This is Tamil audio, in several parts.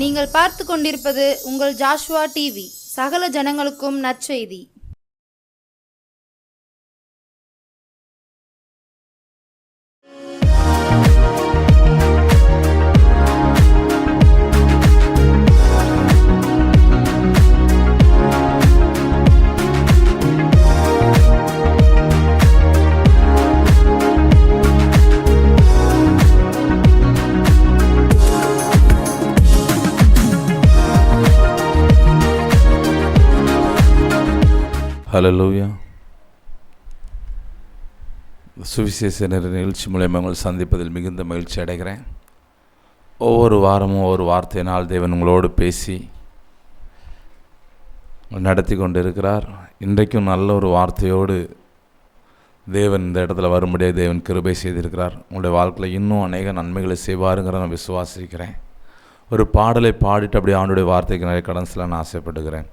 நீங்கள் பார்த்து கொண்டிருப்பது உங்கள் ஜாஷுவா டிவி. சகல ஜனங்களுக்கும் நற்செய்தி. ஹல்லேலூயா. சுவிசேஷ நிகழ்ச்சி மூலமாக உங்களை சந்திப்பதில் மிகுந்த மகிழ்ச்சி அடைகிறேன். ஒவ்வொரு வாரமும் ஒவ்வொரு வார்த்தையினால் தேவன் உங்களோடு பேசி நடத்தி கொண்டு இருக்கிறார். இன்றைக்கும் நல்ல ஒரு வார்த்தையோடு தேவன் இந்த இடத்துல வரும்படியாக தேவன் கிருபை செய்திருக்கிறார். உங்களுடைய வாழ்க்கையில் இன்னும் அநேக நன்மைகளை செய்வாருங்கிற நான் விசுவாசிக்கிறேன். ஒரு பாடலை பாடிட்டு அப்படியே ஆண்டுடைய வார்த்தைக்கு நிறைய கடன் செல்ல நான் ஆசைப்படுகிறேன்.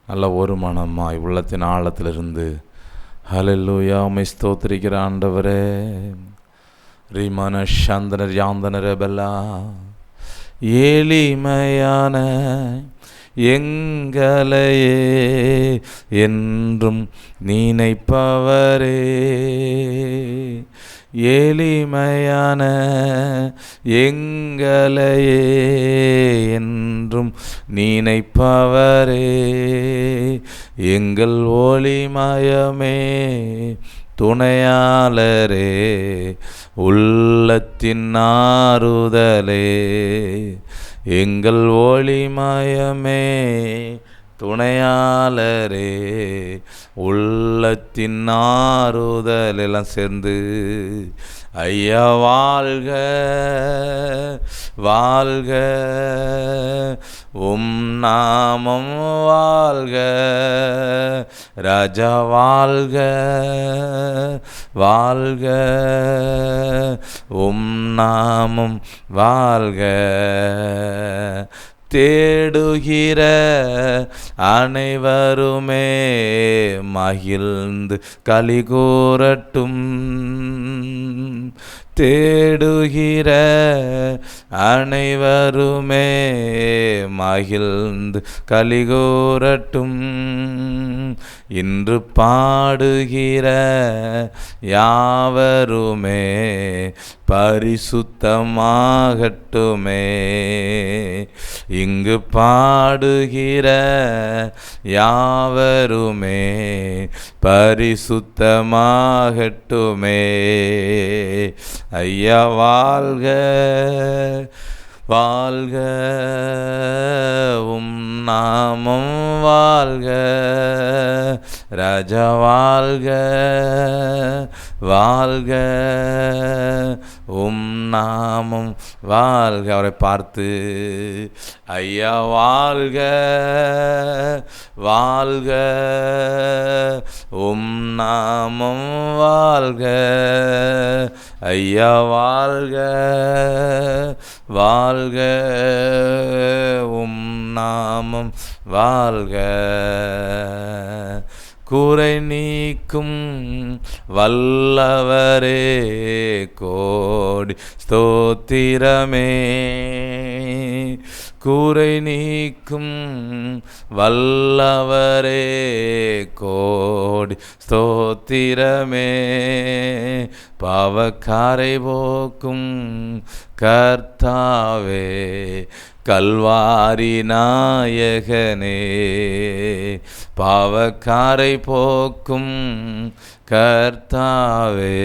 நல்ல ஒரு மனமாய் உள்ளத்தின் ஆழத்திலிருந்து ஹல்லேலூயா உம்மை ஸ்தோத்திரிக்கிற ஆண்டவரே. ரீமன சந்தனர் யாந்தனர பெல்லா எளிமையான எங்களையே என்றும் நினைப்பவரே. எளிமையான எங்களையே என்றும் நினைப்பவரே. எங்கள் ஒளிமயமே துணையாளரே, உள்ளத்தின் ஆறுதலே. எங்கள் ஒளிமயமே துணையாளரே, உள்ளத்தின் ஆறுதல். எல்லாம் சேர்ந்து ஐயா வாழ்க வாழ்க, உம் நாமம் வாழ்க. ராஜா வாழ்க வாழ்க, உம் நாமம் வாழ்க. தேடுகிற அனைவருமே மகிழ்ந்து கலிகூரட்டும். தேடுகிற அனைவருமே மகிழ்ந்து கலிகூரட்டும். இன்று பாடுகிற யாவருமே பரிசுத்தமாகட்டுமே. இங்கு பாடுகிற யாவருமே பரிசுத்தமாகட்டுமே. ஐயா வாழ்க வாழ்க, உம் நாமம் வாழ்க. ராஜா வாழ்க வாழ்க, உம் நாமம் வாழ்க. அவரை பார்த்து ஐயா வாழ்க வாழ்க, உம் நாமம் வாழ்க. ஐயா வாழ்க வாழ்க, உம் நாமம் வாழ்க. குறை நீக்கும் வல்லவரே, கோடி ஸ்தோத்திரமே. குறை நீக்கும் வல்லவரே, கோடி ஸ்தோத்திரமே. பாவக்காரை போக்கும் கர்த்தாவே, கல்வாரி நாயகனே. பாவக்காரை போக்கும் கர்த்தாவே,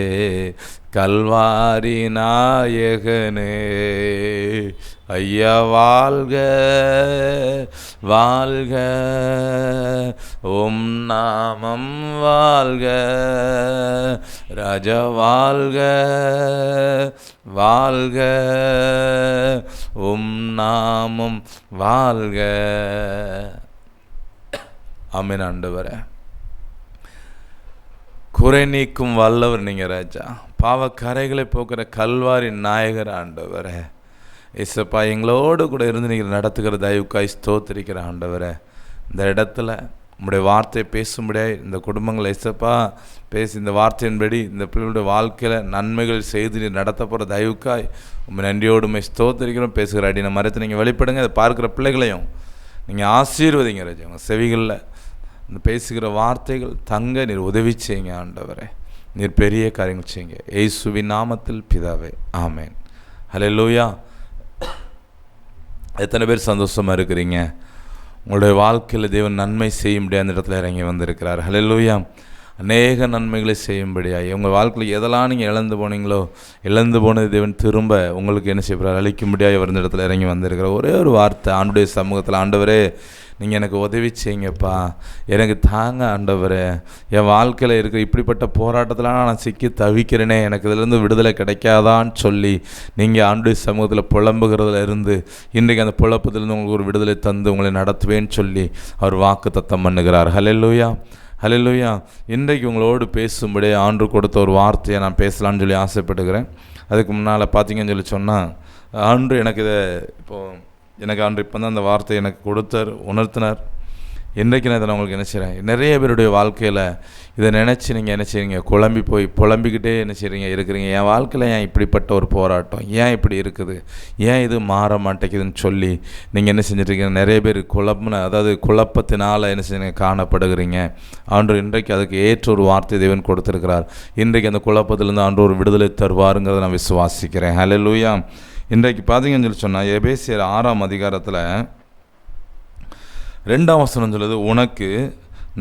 கல்வாரி நாயகனே. ஐயா வாழ்க வாழ்க, உம் நாமம் வாழ்க. ராஜா வாழ்க வாழ்க, உம் நாமம் வாழ்க. ஆமென். ஆண்டவரே, குறை நீக்கும் வல்லவர் நீங்கள் ராஜா. பாவக்கரைகளை போக்குற கல்வாரி நாயகர் ஆண்டவரே. இசப்பா, எங்களோடு கூட இருந்து நீங்கள் நடத்துகிற தயவுக்காய் ஸ்தோத்திரிக்கிற ஆண்டவரே. இந்த இடத்துல உம்முடைய வார்த்தையை பேசும்படியாக இந்த குடும்பங்கள் ஏசப்பா பேசி இந்த வார்த்தையின்படி இந்த பிள்ளைகளுடைய வாழ்க்கையில் நன்மைகள் செய்து நீ நடத்த போகிற தயவுக்காய் உண்மை நன்றியோடு உண்மை ஸ்தோத்திரிக்கிறோம். பேசுகிற அடின மரத்தை நீங்கள் வெளிப்படுங்க. அதை பார்க்குற பிள்ளைகளையும் நீங்கள் ஆசீர்வதிங்க ராஜா. உங்கள் செவிகளில் இந்த பேசுகிற வார்த்தைகள் தங்க நீர் உதவி செய்யுங்க ஆண்டவரே. நீர் பெரிய காரியங்கள் செய்யுங்க இயேசுவின் நாமத்தில் பிதாவே, ஆமேன். ஹல்லேலூயா. எத்தனை பேர் சந்தோஷமாக இருக்கிறீங்க? உங்களுடைய வாழ்க்கையில் தேவன் நன்மை செய்யும்படியாக அந்த இடத்துல இறங்கி வந்திருக்கிறார். ஹல்லேலூயா. அநேக நன்மைகளை செய்யும்படியாக உங்கள் வாழ்க்கையில் எதெல்லாம் நீங்கள் இழந்து போனீங்களோ, இழந்து போனது தேவன் திரும்ப உங்களுக்கு என்ன செய்யப்படுறார், அளிக்கும்படியாக அவர் இந்த இடத்துல இறங்கி வந்திருக்கிறார். ஒரே ஒரு வார்த்தை ஆண்டுடைய சமூகத்தில், ஆண்டவரே நீங்கள் எனக்கு உதவி செய்யுங்கப்பா, எனக்கு தாங்க ஆண்டவரே, என் வாழ்க்கையில் இருக்கிற இப்படிப்பட்ட போராட்டத்தில் நான் சிக்கி தவிக்கிறேனே, எனக்கு இதிலேருந்து விடுதலை கிடைக்காதான்னு சொல்லி நீங்கள் ஆண்டுடைய சமூகத்தில் புலம்புகிறதுல இருந்து இன்றைக்கு அந்த புலப்பத்திலிருந்து உங்களுக்கு ஒரு விடுதலை தந்து உங்களை நடத்துவேன்னு சொல்லி அவர் வாக்கு தத்தம் பண்ணுகிறார். ஹல்லேலூயா, ஹல்லேலூயா. இன்றைக்கு உங்களோடு பேசும்படி ஆண்டு கொடுத்த ஒரு வார்த்தையை நான் பேசலான்னு சொல்லி ஆசைப்படுகிறேன். அதுக்கு முன்னால் பார்த்தீங்கன்னு சொல்லி சொன்னால், ஆண்டு எனக்கு இதை எனக்கு ஆண்டு இப்போ தான் அந்த வார்த்தையை எனக்கு கொடுத்தார், உணர்த்தினார். இன்றைக்கு நான் இதை நான் உங்களுக்கு என்ன செய்கிறேன், நிறைய பேருடைய வாழ்க்கையில் இதை நினச்சி நீங்கள் என்ன செய்றீங்க, புலம்பிக்கிட்டே என்ன செய்கிறீங்க இருக்கிறீங்க. என் வாழ்க்கையில் ஏன் இப்படிப்பட்ட ஒரு போராட்டம், ஏன் இப்படி இருக்குது, ஏன் இது மாற மாட்டேங்குதுன்னு சொல்லி நீங்கள் என்ன செஞ்சிட்ருக்கீங்க. நிறைய பேர் குழப்பத்தினால் என்ன செய்யுங்க காணப்படுகிறீங்க. ஆண்டு இன்றைக்கு அதுக்கு ஏற்ற ஒரு வார்த்தை தேவன் கொடுத்துருக்கிறார். இன்றைக்கு அந்த குழப்பத்திலேருந்து ஆண்டு ஒரு விடுதலை தருவாருங்கிறத நான் விசுவாசிக்கிறேன். ஹல்லேலூயா. இன்றைக்கு பார்த்தீங்கன்னு சொல்லி சொன்னால் எபேசியர் 6ஆம் அதிகாரத்தில் 2ஆம் வசனம் சொல்லுது, உனக்கு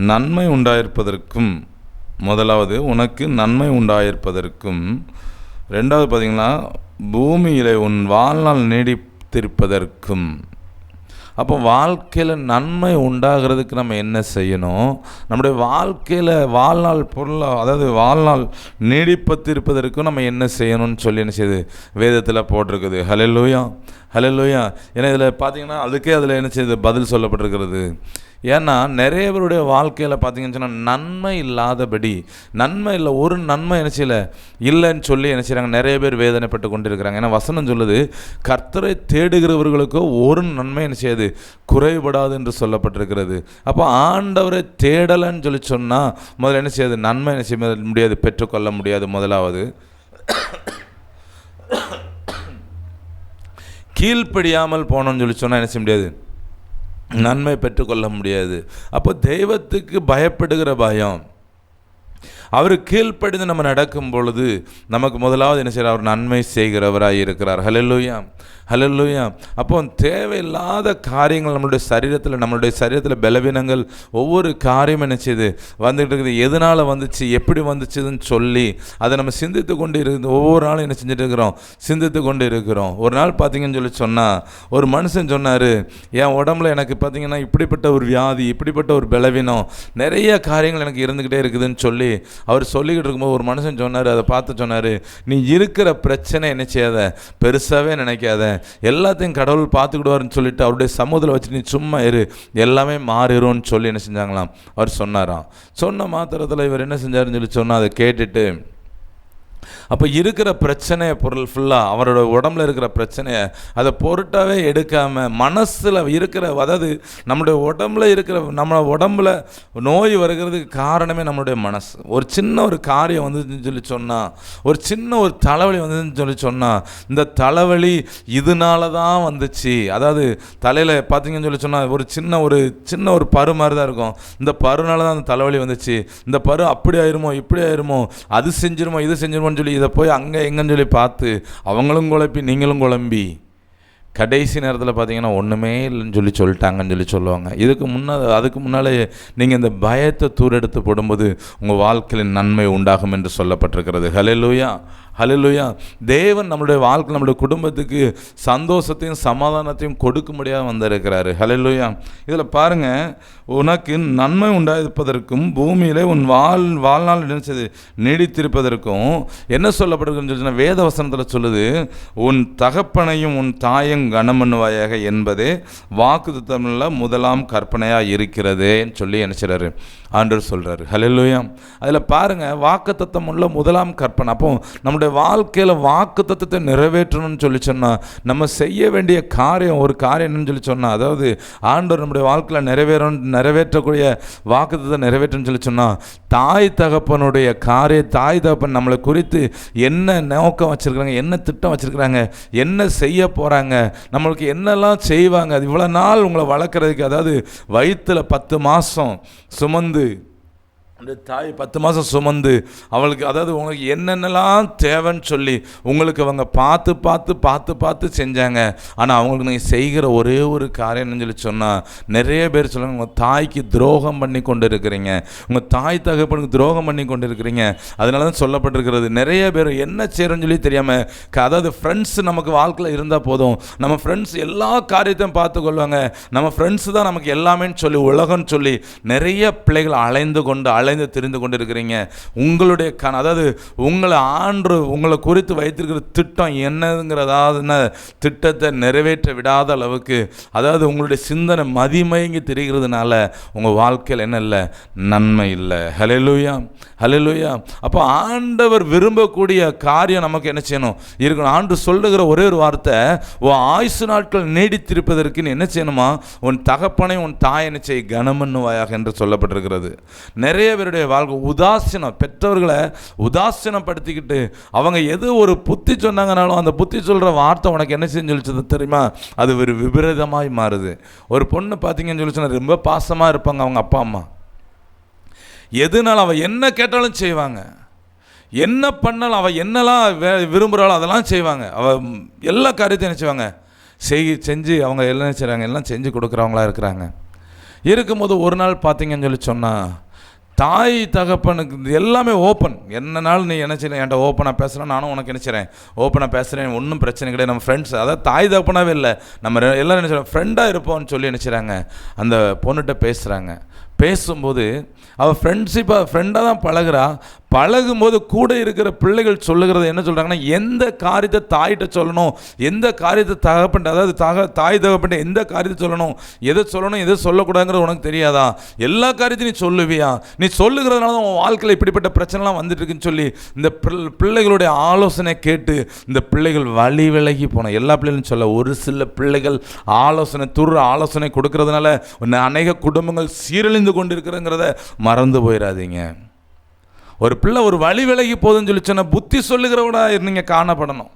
நன்மை உண்டாயிருப்பதற்கும், முதலாவது உனக்கு நன்மை உண்டாயிருப்பதற்கும், ரெண்டாவது பார்த்தீங்கன்னா பூமியில் உன் வாழ்நாள் நீடித்திருப்பதற்கும். அப்போ வாழ்க்கையில் நன்மை உண்டாகிறதுக்கு நம்ம என்ன செய்யணும், நம்முடைய வாழ்க்கையில் வாழ்நாள் நீடிப்பத்திருப்பதற்கும் நம்ம என்ன செய்யணும்னு சொல்லி என்ன செய்யுது வேதத்தில் போட்டிருக்குது. ஹல்லேலூயா, ஹல்லேலூயா. ஏன்னா இதில் பார்த்தீங்கன்னா அதுக்கே அதில் என்ன செய்யுது பதில் சொல்லப்பட்டிருக்கிறது. ஏன்னா நிறைய பேருடைய வாழ்க்கையில் பார்த்தீங்கன்னு சொன்னால் நன்மை இல்லாதபடி, நன்மை இல்லை, ஒரு நன்மை என்ன செய்யலை இல்லைன்னு சொல்லி என்ன செய்கிறாங்க, நிறைய பேர் வேதனைப்பட்டு கொண்டு இருக்கிறாங்க. ஏன்னா வசனம் சொல்லுது, கர்த்தரை தேடுகிறவர்களுக்கோ ஒரு நன்மை என்ன செய்யாது, குறைபடாது என்று சொல்லப்பட்டிருக்கிறது. அப்போ ஆண்டவரை தேடலைன்னு சொல்லி சொன்னால் முதல்ல என்ன செய்யாது, நன்மை என்ன செய்ய முடியாது, பெற்றுக்கொள்ள முடியாது. முதலாவது கீழ்ப்படியாமல் போனோம்னு சொல்லி சொன்னால் என்ன செய்ய முடியாது, நன்மை பெற்றுக்கொள்ள முடியாது. அப்போ தெய்வத்துக்கு பயப்படுகிற பயம், அவர் கீழ்ப்படிந்து நம்ம நடக்கும் பொழுது நமக்கு முதலாவது என்ன செய்கிறார், அவர் நன்மை செய்கிறவராக இருக்கிறார். ஹல்லேலூயா, ஹல்லேலூயா. அப்போ தேவையில்லாத காரியங்கள் நம்மளுடைய சரீரத்தில் பலவீனங்கள் ஒவ்வொரு காரியம் என்ன செய்யுது வந்துட்டு இருக்குது, எதனால் வந்துச்சு, எப்படி வந்துச்சுன்னு சொல்லி அதை நம்ம சிந்தித்து கொண்டு இருக்குது. ஒவ்வொரு நாளும் என்ன செஞ்சுட்டு இருக்கிறோம், சிந்தித்து கொண்டு இருக்கிறோம். ஒரு நாள் பார்த்தீங்கன்னு சொல்லி சொன்னால், ஒரு மனுஷன் சொன்னார், என் உடம்புல எனக்கு பார்த்தீங்கன்னா இப்படிப்பட்ட ஒரு வியாதி, இப்படிப்பட்ட ஒரு பலவீனம், நிறைய காரியங்கள் எனக்கு இருந்துக்கிட்டே இருக்குதுன்னு சொல்லி அவர் சொல்லிக்கிட்டு இருக்கும்போது ஒரு மனுஷன் சொன்னார், அதை பார்த்து சொன்னார், நீ இருக்கிற பிரச்சனை என்ன செய்யாத, பெருசாகவே நினைக்காத, எல்லாத்தையும் கடவுள் பார்த்துக்கிடுவார்னு சொல்லிட்டு அவருடைய சமூகத்தில் வச்சு நீ சும்மா இரு, எல்லாமே மாறிடும்னு சொல்லி என்ன செஞ்சாங்களாம், அவர் சொன்னாராம். சொன்ன மாத்திரத்தில் இவர் என்ன செஞ்சாருன்னு சொல்லி சொன்னால் அதை கேட்டுட்டு, அப்போ இருக்கிற பிரச்சனையை பொருள் ஃபுல்லாக அவரோட உடம்புல இருக்கிற பிரச்சனையை அதை பொருட்டாவே எடுக்காமல் மனசில் இருக்கிற, அதாவது நம்மளுடைய உடம்புல நோய் வருகிறதுக்கு காரணமே நம்மளுடைய மனசு. ஒரு சின்ன ஒரு காரியம் வந்துச்சுன்னு சொல்லி சொன்னால், ஒரு சின்ன ஒரு தலைவலி வந்துச்சுன்னு சொல்லி சொன்னால், இந்த தலைவலி இதனால தான் வந்துச்சு. அதாவது தலையில் பார்த்தீங்கன்னு சொல்லி சொன்னால் ஒரு சின்ன ஒரு பரு மாதிரி தான் இருக்கும், இந்த பருனால தான் அந்த தலைவலி வந்துச்சு, இந்த பரு அப்படி ஆயிருமோ இப்படி ஆயிருமோ, அது செஞ்சிருமோ இது செஞ்சிருமோன்னு சொல்லி இதை போய் அங்கே எங்கன்னு சொல்லி பார்த்து அவங்களும் குழப்பி நீங்களும் குழம்பி கடைசி நேரத்தில் பார்த்தீங்கன்னா ஒன்றுமே இல்லைன்னு சொல்லிட்டாங்கன்னு சொல்லுவாங்க. அதுக்கு முன்னாலே நீங்கள் இந்த பயத்தை தூரெடுத்து போடும்போது உங்கள் வாழ்க்கையில் நன்மை உண்டாகும் என்று சொல்லப்பட்டிருக்கிறது. ஹல்லேலூயா, ஹல்லேலூயா. தேவன் நம்மளுடைய வாழ்க்கை, நம்மளுடைய குடும்பத்துக்கு சந்தோஷத்தையும் சமாதானத்தையும் கொடுக்கும்படியாக வந்திருக்கிறாரு. ஹல்லேலூயா. இதில் பாருங்கள், உனக்கு நன்மை உண்டாயிருப்பதற்கும் பூமியிலே உன் வாழ்நாள் நீடித்திருப்பதற்கும் என்ன சொல்லப்பட்டிருக்குன்னு சொல்லி வேத வசனத்தில் சொல்லுது, உன் தகப்பனையும் உன் தாயும் கனம் பண்ணுவாயாக என்பதே வாக்குத்தத்தமுள்ள முதலாம் கற்பனையாக இருக்கிறதேன்னு சொல்லி என்ன செய்றாரு, ஆண்டவர் சொல்கிறாரு. ஹல்லேலூயா. அதில் பாருங்கள், வாக்குத்தத்தம் உள்ள முதலாம் கற்பனை. அப்போ நம்முடைய நம்முடைய வாழ்க்கையில் வாக்குத்தத்தத்தை நிறைவேற்றணும்னு சொல்லி சொன்னால், நம்ம செய்ய வேண்டிய ஒரு காரியம் என்னன்னு சொல்லி சொன்னால், அதாவது ஆண்டவர் நம்முடைய வாழ்க்கையில் நிறைவேற்றக்கூடிய வாக்குத்தத்தை நிறைவேற்றணும்னு சொல்லி சொன்னால், தாய் தகப்பனுடைய தாய் தகப்பன் நம்மளை குறித்து என்ன நோக்கம் வச்சுருக்குறாங்க, என்ன திட்டம் வச்சுருக்குறாங்க, என்ன செய்ய போகிறாங்க, நம்மளுக்கு என்னெல்லாம் செய்வாங்க, அது இவ்வளோ நாள் உங்களை வளர்க்குறதுக்கு, அதாவது வயிற்றில் 10 மாதம் சுமந்து, அந்த தாய் 10 மாதம் சுமந்து அவளுக்கு, அதாவது உங்களுக்கு என்னென்னலாம் தேவைன்னு சொல்லி உங்களுக்கு அவங்க பார்த்து செஞ்சாங்க. ஆனால் அவங்களுக்கு நீங்கள் செய்கிற ஒரே ஒரு காரியம் என்னன்னு சொல்லி சொன்னால், நிறைய பேர் சொல்லுவாங்க, உங்கள் தாய்க்கு துரோகம் பண்ணி கொண்டு இருக்கிறீங்க, உங்கள் தாய் தகப்பனுக்கு துரோகம் பண்ணி கொண்டு இருக்கிறீங்க. அதனால தான் சொல்லப்பட்டிருக்கிறது, நிறைய பேர் என்ன செய்கிறோன்னு சொல்லி தெரியாமல், அதாவது ஃப்ரெண்ட்ஸ் நமக்கு வாழ்க்கையில் இருந்தால் போதும், நம்ம ஃப்ரெண்ட்ஸ் எல்லா காரியத்தையும் பார்த்து கொள்வாங்க, நம்ம ஃப்ரெண்ட்ஸ் தான் நமக்கு எல்லாமேன்னு சொல்லி உலகம்னு சொல்லி நிறைய பிள்ளைகள் தெரிந்து கொண்டு இருக்கிறீங்க. உங்களுடைய அதாவது உங்களை குறித்து வைத்திருக்கிற திட்டம் என்னங்கிறதான திட்டத்தை நிறைவேற்ற விடாத அளவுக்கு, அதாவது உங்களுடைய சிந்தனை மதிமயங்கி தெரிகிறதுனால உங்கள் வாழ்க்கையில் என்ன இல்லை, நன்மை இல்லை. ஹல்லேலூயா, ஹல்லேலூயா. அப்போ ஆண்டவர் விரும்பக்கூடிய காரியம் நமக்கு என்ன செய்யணும் இருக்கணும். ஆண்டு சொல்லுகிற ஒரே ஒரு வார்த்தை, உன் ஆயுசு நாட்கள் நீடித்திருப்பதற்கு நீ என்ன செய்யணுமா, உன் தகப்பனை உன் தாய் என்ன செய்ய கனமன்னுவாயாக என்று சொல்லப்பட்டிருக்கிறது. நிறைய பேருடைய வாழ்க்கை உதாசீனம், பெற்றவர்களை உதாசீனப்படுத்திக்கிட்டு அவங்க எது ஒரு புத்தி சொன்னாங்கனாலும் அந்த புத்தி சொல்கிற வார்த்தை உனக்கு என்ன செஞ்சு சொல்லிச்சது தெரியுமா, அது ஒரு விபரீதமாய் மாறுது. ஒரு பொண்ணு பார்த்தீங்கன்னு சொல்லி சொன்னால் ரொம்ப பாசமாக இருப்பாங்க அவங்க அப்பா அம்மா, எதுனாலும் அவள் என்ன கேட்டாலும் செய்வாங்க, என்ன பண்ணாலும் அவள் என்னெல்லாம் விரும்புகிறாளோ அதெல்லாம் செய்வாங்க, அவள் எல்லா காரியத்தையும் என்ன செய்வாங்க செஞ்சு அவங்க எல்லாம் செய்கிறாங்க, எல்லாம் செஞ்சு கொடுக்குறவங்களா இருக்கிறாங்க. இருக்கும்போது ஒரு நாள் பார்த்தீங்கன்னு சொல்லி சொன்னால், தாய் தகப்பனுக்கு எல்லாமே ஓப்பன், என்னன்னாலும் நீ என்ன செய்யலாம் என்கிட்ட ஓப்பனாக பேசுகிறேன், நானும் உனக்கு என்ன செய்கிறேன் ஓப்பனாக பேசுகிறேன், ஒன்றும் பிரச்சனை கிடையாது. நம்ம ஃப்ரெண்ட்ஸ், அதாவது தாய் தகப்பனாகவே இல்லை, நம்ம எல்லோரும் என்ன செய்கிறோம் ஃப்ரெண்டாக இருப்போம்னு சொல்லி என்ன செய்கிறாங்க, அந்த பொண்ணுகிட்ட பேசுகிறாங்க. பேசும்போது அவள் ஃப்ரெண்டாக தான் பழகும்போது கூட இருக்கிற பிள்ளைகள் சொல்லுகிறது என்ன சொல்கிறாங்கன்னா, எந்த காரியத்தை தாயிட்ட சொல்லணும், எந்த காரியத்தை தகப்பன், அதாவது தாய் தகப்பன் எந்த காரியத்தை சொல்லணும், எதை சொல்லக்கூடாதுங்கிறது உனக்கு தெரியாதா, எல்லா காரியத்தையும் நீ சொல்லுவியா, நீ சொல்லுகிறதுனால தான் உன் வாழ்க்கையில் இப்படிப்பட்ட பிரச்சனைலாம் வந்துட்டு இருக்குன்னு சொல்லி இந்த பிள்ளைகளுடைய ஆலோசனை கேட்டு இந்த பிள்ளைகள் வழி விலகி போன எல்லா பிள்ளைகளும் சொல்ல, ஒரு சில பிள்ளைகள் ஆலோசனை கொடுக்கறதுனால அநேக குடும்பங்கள் சீரழிந்து கொண்டு இருக்கிறங்கிறத மறந்து போயிடாதீங்க. ஒரு பிள்ளை ஒரு வழி விலகி போதுன்னு சொல்லி சொன்ன புத்தி சொல்லுகிறவடா நீங்கள் காணப்படணும்.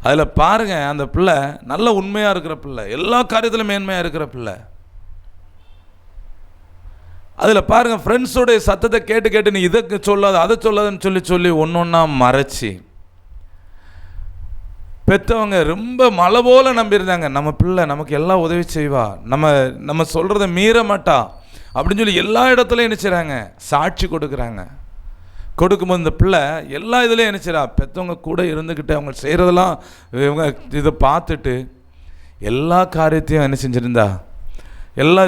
அதில் பாருங்க, அந்த பிள்ளை நல்ல உண்மையாக இருக்கிற பிள்ளை, எல்லா காரியத்திலும் மேன்மையாக இருக்கிற பிள்ளை. அதில் பாருங்க, ஃப்ரெண்ட்ஸோடைய சத்தத்தை கேட்டு நீ இதை சொல்லாது அதை சொல்லாதுன்னு சொல்லி ஒன்றா மறைச்சி பெற்றவங்க ரொம்ப மலை போல் நம்பியிருந்தாங்க, நம்ம பிள்ளை நமக்கு எல்லாம் உதவி செய்வா, நம்ம சொல்கிறத மீற மாட்டா அப்படின்னு சொல்லி எல்லா இடத்துலையும் என்ன செய்கிறாங்க, சாட்சி கொடுக்கும்போது இந்த பிள்ளை எல்லா இதுலேயும் என்ன செய்கிறா, பெற்றவங்க கூட இருந்துக்கிட்டு அவங்க செய்கிறதெல்லாம் இவங்க இதை பார்த்துட்டு எல்லா காரியத்தையும் என்ன செஞ்சுருந்தா, எல்லா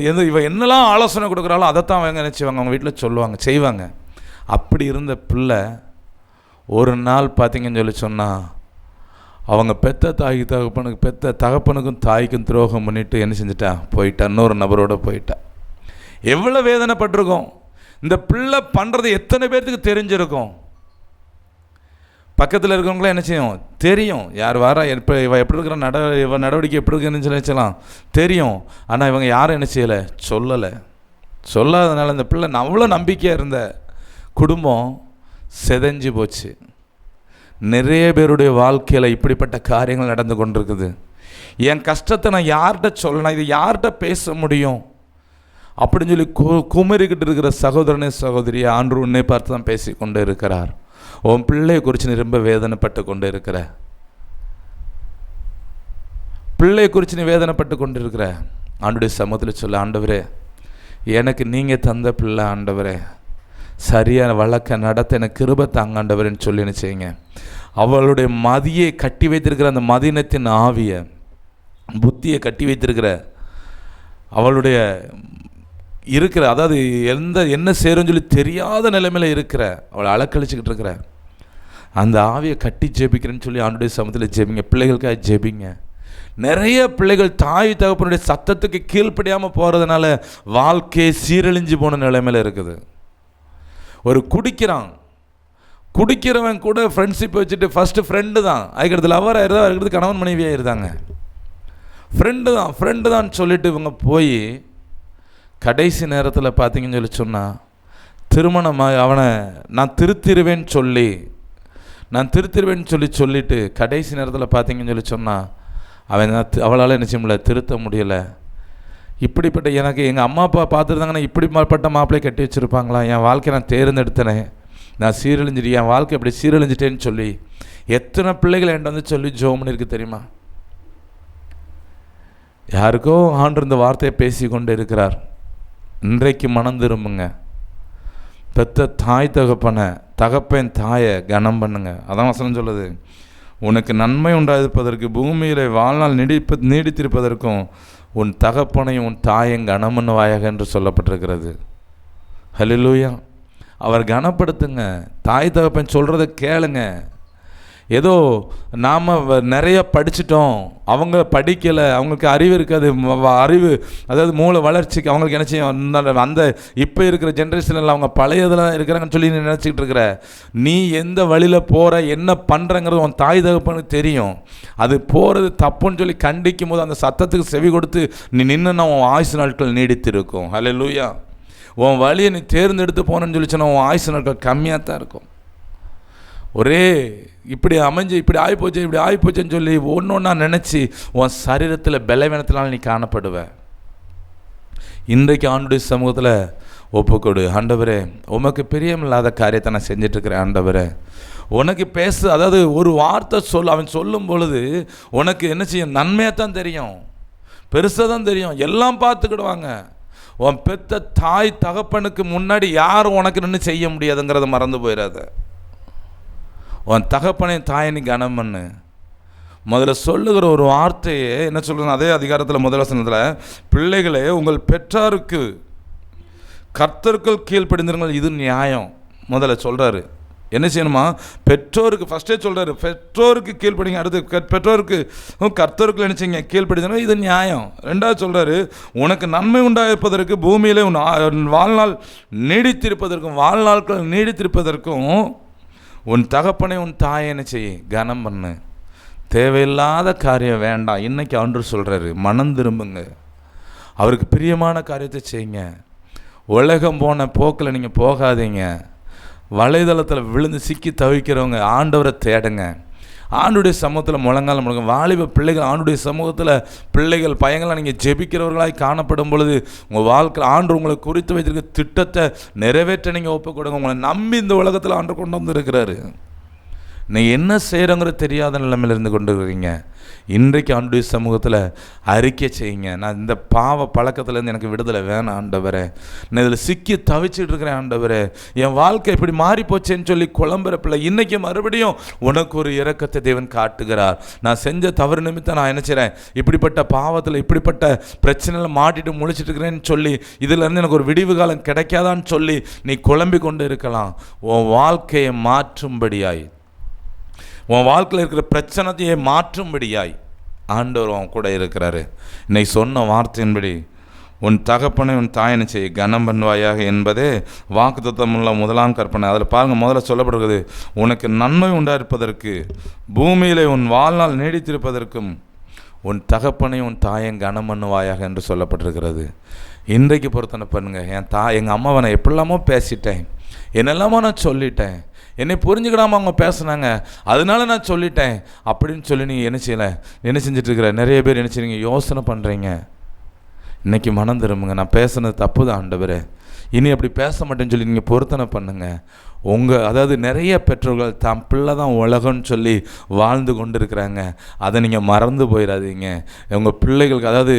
இதை இவன் என்னெல்லாம் ஆலோசனை கொடுக்குறாளோ அதைத்தான் அவங்க என்ன செய்வாங்க, அவங்க வீட்டில் செய்வாங்க. அப்படி இருந்த பிள்ளை ஒரு நாள் பார்த்தீங்கன்னு சொல்லி சொன்னால், அவங்க பெத்த தகப்பனுக்கும் தாய்க்கும் துரோகம் பண்ணிவிட்டு என்ன செஞ்சிட்டா, போயிட்டா, இன்னொரு நபரோட போயிட்டா. எவ்வளோ வேதனைப்பட்டிருக்கோம். இந்த பிள்ளை பண்ணுறது எத்தனை பேர்த்துக்கு தெரிஞ்சிருக்கும். பக்கத்தில் இருக்கவங்களாம் என்ன செய்யும் தெரியும், யார் வாரா, இவ எப்படி இருக்கிற நடவடிக்கை எப்படி இருக்குன்னு சொல்லலாம் தெரியும். ஆனால் இவங்க யாரும் என்ன செய்யலை, சொல்லாதனால இந்த பிள்ளை அவ்வளோ நம்பிக்கையாக இருந்த குடும்பம் செதஞ்சு போச்சு. நிறைய பேருடைய வாழ்க்கையில் இப்படிப்பட்ட காரியங்கள் நடந்து கொண்டிருக்குது. என் கஷ்டத்தை நான் யார்கிட்ட சொல்லணும், இது யார்கிட்ட பேச முடியும் அப்படின்னு சொல்லி குமரிக்கிட்டு இருக்கிற சகோதரனே சகோதரியை ஆண்டு உன்னை பார்த்து தான் பேசி கொண்டு இருக்கிறார். உன் பிள்ளையை குறித்து நீ ரொம்ப வேதனைப்பட்டு கொண்டு இருக்கிற, பிள்ளையை குறித்து நீ வேதனைப்பட்டு கொண்டு இருக்கிற, ஆண்டுடைய சமூகத்தில் சொல்ல, ஆண்டவரே எனக்கு நீங்கள் தந்த பிள்ளை, ஆண்டவரே சரியான வழக்க நடத்த எனக்கு கிருபை தாங்க ஆண்டவரேன்னு சொல்லி என்ன செய்யுங்க. அவளுடைய மதியை கட்டி வைத்திருக்கிற அந்த மதினத்தின் ஆவியை, புத்தியை கட்டி வைத்திருக்கிற அவளுடைய இருக்கிற, அதாவது என்ன செய்கிறோன்னு சொல்லி தெரியாத நிலைமையில் இருக்கிற அவளை அலக்கழிச்சிக்கிட்டு இருக்கிற அந்த ஆவியை கட்டி ஜெபிக்கிறேன்னு சொல்லி ஆண்டுடைய சமூகத்தில் ஜெபிங்க. பிள்ளைகளுக்காக ஜெபிங்க. நிறைய பிள்ளைகள் தாய் தகப்பனுடைய சத்தத்துக்கு கீழ்ப்படியாமல் போகிறதுனால வாழ்க்கையை சீரழிஞ்சு போன நிலைமையில் இருக்குது. ஒரு குடிக்கிறவன் கூட ஃப்ரெண்ட்ஷிப் வச்சுட்டு ஃபஸ்ட்டு ஃப்ரெண்டு தான், அதுக்கடுத்து லவர் ஆயிருந்தா, அதுக்கடுத்து கணவன் மனைவி ஆயிருந்தாங்க. ஃப்ரெண்டு தான் சொல்லிட்டு இவங்க போய் கடைசி நேரத்தில் பார்த்தீங்கன்னு சொன்னால் திருமணமாக அவனை நான் திருத்திருவேன்னு சொல்லிட்டு கடைசி நேரத்தில் பார்த்தீங்கன்னு சொன்னால் அவளால் என்ன செய்ய முடியல, திருத்த முடியலை. இப்படிப்பட்ட எனக்கு எங்கள் அம்மா அப்பா பார்த்துருந்தாங்கன்னா இப்படிப்பட்ட மாப்பிள்ளையை கட்டி வச்சுருப்பாங்களா, என் வாழ்க்கை நான் தேர்ந்தெடுத்தேனே, நான் சீரழிஞ்சிட்டு என் வாழ்க்கை இப்படி சீரழிஞ்சிட்டேன்னு சொல்லி எத்தனை பிள்ளைகள் என்கிட்ட வந்து சொல்லி ஜோம்னு இருக்குது தெரியுமா? யாருக்கோ ஆண்டு இந்த வார்த்தையை பேசி கொண்டு இருக்கிறார். இன்றைக்கு மனம் திரும்புங்க. பெத்த தாய் தகப்பன் தாயை கனம் பண்ணுங்க. அதான் வசனம் சொல்லுது, உனக்கு நன்மை உண்டாயிருப்பதற்கு பூமியில் வாழ்நாள் நீடித்திருப்பதற்கும் உன் தகப்பனையும் உன் தாயும் கனம் பண்ணுவாயாக என்று சொல்லப்பட்டிருக்கிறது. ஹல்லேலூயா. அவர் கனப்படுத்துங்க. தாய் தகப்பன் சொல்கிறத கேளுங்க. ஏதோ நாம் நிறைய படிச்சிட்டோம், அவங்க படிக்கலை, அவங்களுக்கு அறிவு இருக்காது, அறிவு அதாவது மூளை வளர்ச்சிக்கு அவங்களுக்கு என்ன செய்யும், அந்த இப்போ இருக்கிற ஜென்ரேஷனில் அவங்க பழையதெல்லாம் இருக்கிறாங்கன்னு சொல்லி நீ நினச்சிக்கிட்டு இருக்கிற. நீ எந்த வழியில் போகிற என்ன பண்ணுறங்கிறது உன் தாய் தகப்பனுக்கு தெரியும். அது போகிறது தப்புன்னு சொல்லி கண்டிக்கும் போது அந்த சத்தத்துக்கு செவி கொடுத்து நீ நின்றுனா உன் ஆயுசு நாட்கள் நீடித்திருக்கும். ஹல்லேலூயா. உன் வழியை நீ தேர்ந்தெடுத்து போனேன்னு சொல்லிச்சுன்னா உன் ஆயுசு நாட்கள் கம்மியாக தான் இருக்கும். ஒரே இப்படி ஆகிப்போச்சேன்னு சொல்லி ஒன்றா நினச்சி உன் சரீரத்தில் பலவீனத்தினால் நீ காணப்படுவ. இன்றைக்கு ஆண்டுடைய சமூகத்தில் ஒப்புக்கொடு. ஆண்டவரே, உமக்கு பிரியமில்லாத காரியத்தை நான் செஞ்சிட்ருக்கிறேன். ஆண்டவரே, உனக்கு அதாவது ஒரு வார்த்தை அவன் சொல்லும் பொழுது உனக்கு என்ன செய்யும், நன்மையாக தான் தெரியும், பெருசாக தான் தெரியும், எல்லாம் பார்த்துக்கிடுவாங்க. உன் பெத்த தாய் தகப்பனுக்கு முன்னாடி யாரும் உனக்கு நின்று செய்ய முடியாதுங்கிறத மறந்து போயிடாத. உன் தகப்பனை தாயை நீ கனம் பண்ணு. முதல்ல சொல்லுகிற ஒரு வார்த்தையே என்ன சொல்கிறது, அதே அதிகாரத்தில் முதல் வசனத்தில், பிள்ளைகளே உங்கள் பெற்றாருக்கு கர்த்தருக்குள் கீழ்ப்படிந்திருங்கள், இது நியாயம். முதல்ல சொல்கிறாரு என்ன செய்யணுமா, பெற்றோருக்கு ஃபஸ்ட்டே சொல்கிறாரு, பெற்றோருக்கு கீழ்ப்படிங்க. அடுத்து பெற்றோருக்கு கர்த்தருக்கு என்ன செய்யுங்க, கீழ்ப்படிங்க, இது நியாயம். ரெண்டாவது சொல்கிறாரு, உனக்கு நன்மை உண்டாயிருப்பதற்கு பூமியிலே உன் வாழ்நாள் நீடித்திருப்பதற்கும் உன் தகப்பனை உன் தாயை என்ன செய்ய, கனம் பண்ணு. தேவையில்லாத காரியம் வேண்டாம். இன்றைக்கி ஆண்டு சொல்கிறாரு, மனம் திரும்புங்க, அவருக்கு பிரியமான காரியத்தை செய்யுங்க. உலகம் போன போக்கில் நீங்கள் போகாதீங்க. வலைதளத்தில் விழுந்து சிக்கி தவிக்கிறவங்க ஆண்டவரை தேடுங்க. ஆண்டுடைய சமூகத்தில் முழங்க வாலிப பிள்ளைகள் ஆண்டுடைய சமூகத்தில் பிள்ளைகள் பையங்களாக நீங்கள் ஜெபிக்கிறவர்களாய் காணப்படும் பொழுது உங்கள் வாழ்க்கையில் ஆண்டு உங்களை குறித்து வைத்திருக்க திட்டத்தை நிறைவேற்ற நீங்கள் ஒப்புக் கொடுங்க. உங்களை நம்பி இந்த உலகத்தில் ஆண்டு கொண்டு வந்து இருக்கிறாரு. நீங்கள் என்ன செய்கிறோங்கிற தெரியாத நிலைமையில் இருந்து கொண்டு இருக்கிறீங்க. இன்றைக்கு ஆண்டுடைய சமூகத்தில் அறிக்கை செய்யுங்க, நான் இந்த பாவ பழக்கத்துலேருந்து எனக்கு விடுதலை வேணாம் ஆண்டவரே, நான் இதில் சிக்கி தவிச்சிட்டு இருக்கிறேன் ஆண்டவரே, என் வாழ்க்கை இப்படி மாறிப்போச்சேன்னு சொல்லி குழம்புற பிள்ளை இன்றைக்கி மறுபடியும் உனக்கு ஒரு இரக்கத்தை தேவன் காட்டுகிறார். நான் செஞ்ச தவறு நிமித்தம் நான் என்ன செய்கிறேன், இப்படிப்பட்ட பாவத்தில் இப்படிப்பட்ட பிரச்சனையில் மாட்டிட்டு முழிச்சிட்டு இருக்கிறேன்னு சொல்லி இதிலேருந்து எனக்கு ஒரு விடிவு காலம் கிடைக்காதான்னு சொல்லி நீ குழம்பி கொண்டு இருக்கலாம். உன் வாழ்க்கையை மாற்றும்படியாய், உன் வாழ்க்கையில் இருக்கிற பிரச்சனையை மாற்றும்படியாய் ஆண்டவர் அவன் கூட இருக்கிறாரு. இன்னைக்கு சொன்ன வார்த்தையின்படி உன் தகப்பனை உன் தாயனை செய்ய கனம் பண்ணுவாயாக என்பதே வாக்குத்தத்தமுள்ள முதலாம் கற்பனை. அதில் பாருங்கள், முதல்ல சொல்லப்படுகிறது, உனக்கு நன்மை உண்டாயிருப்பதற்கு பூமியிலே உன் வாழ்நாள் நீடித்திருப்பதற்கும் உன் தகப்பனை உன் தாயை கனம் பண்ணுவாயாக என்று சொல்லப்பட்டிருக்கிறது. இன்றைக்கு பொறுத்தனை பண்ணுங்கள், எங்கள் அம்மாவை நான் எப்படிலாமோ பேசிட்டேன், என்னெல்லாமோ நான் சொல்லிட்டேன், என்னை புரிஞ்சுக்கிடாமல் அவங்க பேசுனாங்க, அதனால நான் சொல்லிட்டேன் அப்படின்னு சொல்லி நீங்கள் என்ன செஞ்சிட்ருக்கிற நிறைய பேர் என்ன செய்றீங்க, யோசனை பண்ணுறீங்க. இன்றைக்கி மனம் திரும்புங்க, நான் பேசுனது தப்பு தான் ஆண்டவரே, இனி அப்படி பேச மாட்டேன்னு சொல்லி நீங்கள் பொருத்தனை பண்ணுங்கள். அதாவது நிறைய பெற்றோர்கள் தான் பிள்ளை தான் உலகம்னு சொல்லி வாழ்ந்து கொண்டு இருக்கிறாங்க. அதை நீங்கள் மறந்து போயிடாதீங்க. உங்கள் பிள்ளைகளுக்கு அதாவது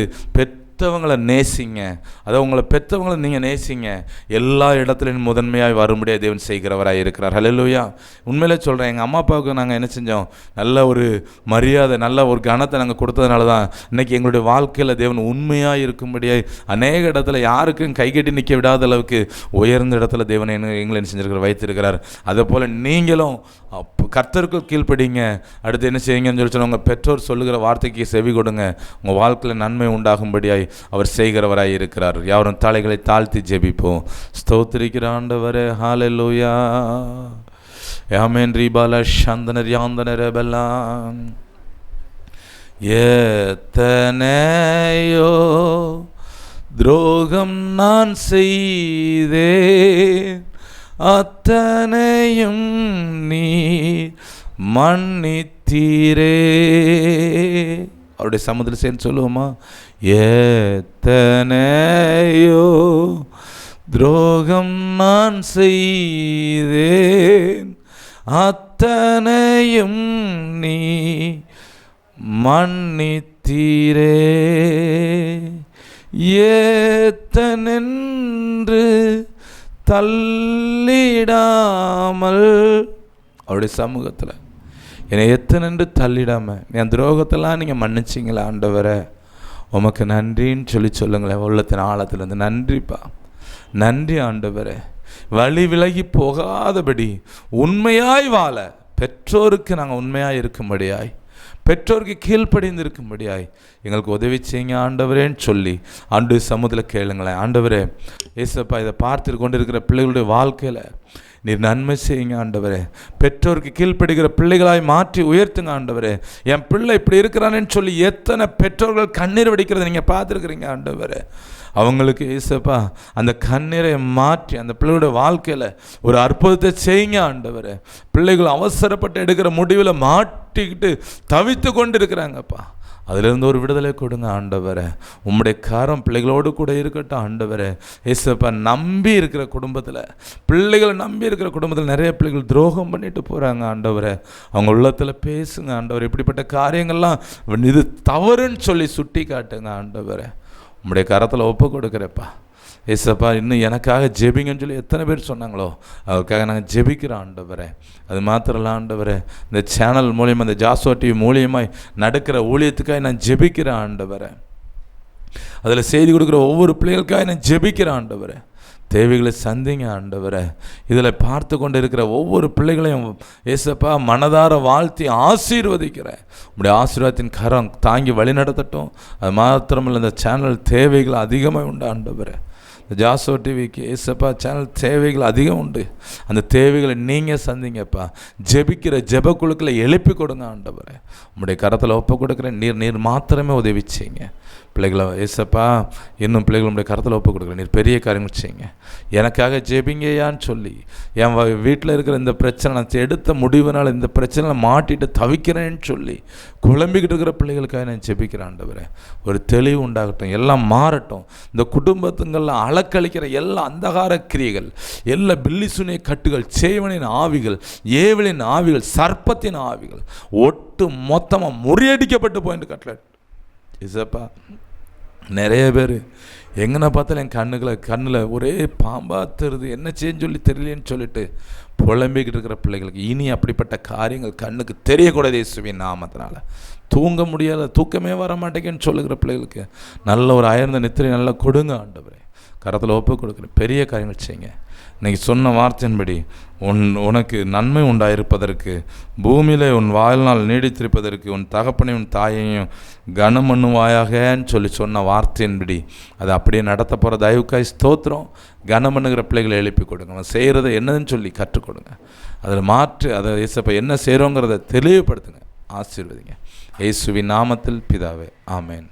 பெற்றவங்களை நேசிங்க, அதாவது உங்களை பெற்றவங்களை நீங்கள் நேசிங்க. எல்லா இடத்துலையும் முதன்மையாக வரும்படியாக தேவன் செய்கிறவராக இருக்கிறார். ஹல்லேலூயா. உண்மையிலே சொல்கிறேன், எங்கள் அம்மா அப்பாவுக்கு நாங்கள் என்ன செஞ்சோம், நல்ல ஒரு மரியாதை, நல்ல ஒரு கனத்தை நாங்கள் கொடுத்ததுனால தான் இன்றைக்கி எங்களுடைய வாழ்க்கையில் தேவன் உண்மையாக இருக்கும்படியாக அநேக இடத்துல யாருக்கும் கைகட்டி நிற்க விடாத அளவுக்கு உயர்ந்த இடத்துல தேவனை எங்களை என்ன செஞ்சிருக்கிற வைத்திருக்கிறார். அதே போல் நீங்களும் கர்த்தருக்குள் கீழ்ப்படிங்க. அடுத்து என்ன செய்யுங்கன்னு சொல்லி சொன்னால் உங்கள் பெற்றோர் சொல்லுகிற வார்த்தைக்கு செவி கொடுங்க. உங்கள் வாழ்க்கையில் நன்மை உண்டாகும்படியாய் அவர் செய்கிறவராய் இருக்கிறார். யாரும் தலைகளை தாழ்த்தி ஜெபிப்போம். ஸ்தோத்திரிக்கிற ஆண்டவரே, ஹல்லேலூயா. ஆமென். ரீபால சந்தனர் யாந்தனரபெல்லாம் எத்தனையோ துரோகம் நான் செய்தேன், அத்தனையும் நீ மன்னித்தீரே. அவருடைய சமுதிரம் சேர்ந்து சொல்லுவோமா? எத்தனையோ துரோகம் நான் செய்தேன், அத்தனையும் நீ மன்னித்தீரே. ஏத்தனென்று தள்ளிடாமல், அவருடைய சமூகத்தில் என்னை எத்தனென்று தள்ளிடாமல் என் துரோகத்தெல்லாம் நீங்கள் மன்னிச்சிங்களா ஆண்டவரே, உமக்கு நன்றின்னு சொல்லுங்களேன். உள்ளத்தின் ஆழத்துலேருந்து நன்றிப்பா, நன்றி ஆண்டவரே. வழி விலகி போகாதபடி உண்மையாய் வாழ பெற்றோருக்கு நாங்கள் உண்மையாக இருக்கும்படியாய், பெற்றோருக்கு கீழ்ப்படிந்து இருக்கும்படியாய் எங்களுக்கு உதவி செய்யுங்க ஆண்டவரேன்னு சொல்லி ஆண்டு சமூகத்தில் கேளுங்களேன். ஆண்டவரே ஏசப்பா, இதை பார்த்து கொண்டிருக்கிற பிள்ளைகளுடைய வாழ்க்கையில் நீர் நன்மை செய்யுங்க ஆண்டவரே. பெற்றோருக்கு கீழ்ப்படுகிற பிள்ளைகளாய் மாற்றி உயர்த்துங்க ஆண்டவரே. என் பிள்ளை இப்படி இருக்கிறானேன்னு சொல்லி எத்தனை பெற்றோர்கள் கண்ணீர் வடிக்கிறத நீங்கள் பார்த்துருக்குறீங்க ஆண்டவரே. அவங்களுக்கு ஏசப்பா அந்த கண்ணீரை மாற்றி அந்த பிள்ளைகளுடைய வாழ்க்கையில் ஒரு அற்புதத்தை செய்யுங்க ஆண்டவரே. பிள்ளைகள் அவசரப்பட்டு எடுக்கிற முடிவில் மாட்டிக்கிட்டு தவித்து கொண்டு இருக்கிறாங்கப்பா, அதிலிருந்து ஒரு விடுதலை கொடுங்க ஆண்டவரே. உம்முடைய கரம் பிள்ளைகளோடு கூட இருக்கட்டும் ஆண்டவரே. ஏசப்பா, நம்பி இருக்கிற குடும்பத்தில், பிள்ளைகளை நம்பி இருக்கிற குடும்பத்தில் நிறைய பிள்ளைகள் துரோகம் பண்ணிட்டு போகிறாங்க ஆண்டவரே. அவங்க உள்ளத்தில் பேசுங்க ஆண்டவரே. இப்படிப்பட்ட காரியங்கள்லாம் இது தவறுன்னு சொல்லி சுட்டி காட்டுங்க ஆண்டவரே. உம்முடைய கரத்தில் ஒப்பு கொடுக்குறப்பா ஏசப்பா. இன்னும் எனக்காக ஜெபிங்கன்னு சொல்லி எத்தனை பேர் சொன்னாங்களோ அவருக்காக நாங்கள் ஜெபிக்கிறோம் ஆண்டவரே. அது மாத்திரம் இல்லை ஆண்டவரே, இந்த சேனல் மூலியமாக, இந்த ஜாஸ்வா டிவி மூலியமாக நடக்கிற ஊழியத்துக்காக நான் ஜெபிக்கிறேன் ஆண்டவரே. அதில் செய்தி கொடுக்குற ஒவ்வொரு பிள்ளைகளுக்காக நான் ஜெபிக்கிறேன் ஆண்டவரே. தேவைகளை சந்திங்க ஆண்டவரே. இதில் பார்த்து கொண்டு இருக்கிற ஒவ்வொரு பிள்ளைகளையும் ஏசப்பா மனதார வாழ்த்தி ஆசீர்வதிக்கிறேன். உங்களுடைய ஆசீர்வாதத்தின் கரம் தாங்கி வழி நடத்தட்டும். அது மாத்திரமில்லை, இந்த சேனல் தேவைகள் அதிகமாக உண்டு ஆண்டவரே. இந்த ஜாஸ்வா டிவிக்கு ஏசப்பா சேனல் தேவைகள் அதிகம் உண்டு. அந்த தேவைகளை நீங்கள் சந்திங்கப்பா. ஜெபிக்கிற ஜெப குழுக்களை எழுப்பி கொடுங்க ஆண்டவரே. உங்களுடைய கரத்தில் ஒப்பு கொடுக்குறேன். நீர் மாத்திரமே உதவி செய்யுங்க பிள்ளைகளை ஏசப்பா. இன்னும் பிள்ளைகள் உங்களுடைய கரத்தில் ஒப்பு கொடுக்குறேன். நீர் பெரிய காரியங்கள் செய்யுங்க. எனக்காக ஜெபிங்கயான்னு சொல்லி என் வீட்டில் இருக்கிற இந்த பிரச்சனை, நான் எடுத்த முடிவுனால் இந்த பிரச்சனை மாட்டிட்டு தவிக்கிறேன்னு சொல்லி குழம்பிக்கிட்டு இருக்கிற பிள்ளைகளுக்காக நான் ஜெபிக்கிறேன் ஆண்டவரே. ஒரு தெளிவு உண்டாகட்டும், எல்லாம் மாறட்டும். இந்த குடும்பத்துங்களில் அளக்களிக்கிற எல்லா அந்தகார கிரியைகள், எல்லா பில்லி சுனிய கட்டுகள், சேவனின் ஆவிகள், ஏவலின் ஆவிகள், சர்ப்பத்தின் ஆவிகள் ஒட்டு மொத்தமாக முறியடிக்கப்பட்டு போயிட்டு கட்டளை இசப்பா. நிறைய பேர் எங்கன்னா பார்த்தாலும் என் கண்ணில் ஒரே பாம்பாக தருது, என்ன செய்யன்னு சொல்லி தெரியலேன்னு சொல்லிட்டு புலம்பிக்கிட்டு இருக்கிற பிள்ளைகளுக்கு இனி அப்படிப்பட்ட காரியங்கள் கண்ணுக்கு தெரியக்கூடாது இயேசுவின் நாமத்தினால. தூங்க முடியாத, தூக்கமே வர மாட்டேங்கன்னு சொல்லுகிற பிள்ளைகளுக்கு நல்ல ஒரு அயர்ந்த நித்திரை நல்லா கொடுங்க ஆண்டவரே. கரத்தில் ஒப்பு கொடுக்குறேன். பெரிய காரியங்கள் செய்யுங்க. இன்றைக்கி சொன்ன வார்த்தையின்படி உனக்கு நன்மை உண்டாயிருப்பதற்கு, பூமியில் உன் வாழ்நாள் நீடித்திருப்பதற்கு, உன் தகப்பனை உன் தாயையும் கனம் பண்ணுவாயாகன்னு சொல்லி சொன்ன வார்த்தையின்படி அதை அப்படியே நடத்த போகிற தயவுக்காய் ஸ்தோத்திரம். கனம் பண்ணுகிற பிள்ளைகளை எழுப்பி கொடுங்க. அவன் செய்கிறத என்னதுன்னு சொல்லி கற்றுக் கொடுங்க. அதில் மாற்று அதை ஏசப்பா என்ன செய்கிறோங்கிறத தெளிவுபடுத்துங்க. ஆசீர்வதிங்க. இயேசுவின் நாமத்தில் பிதாவே, ஆமேன்.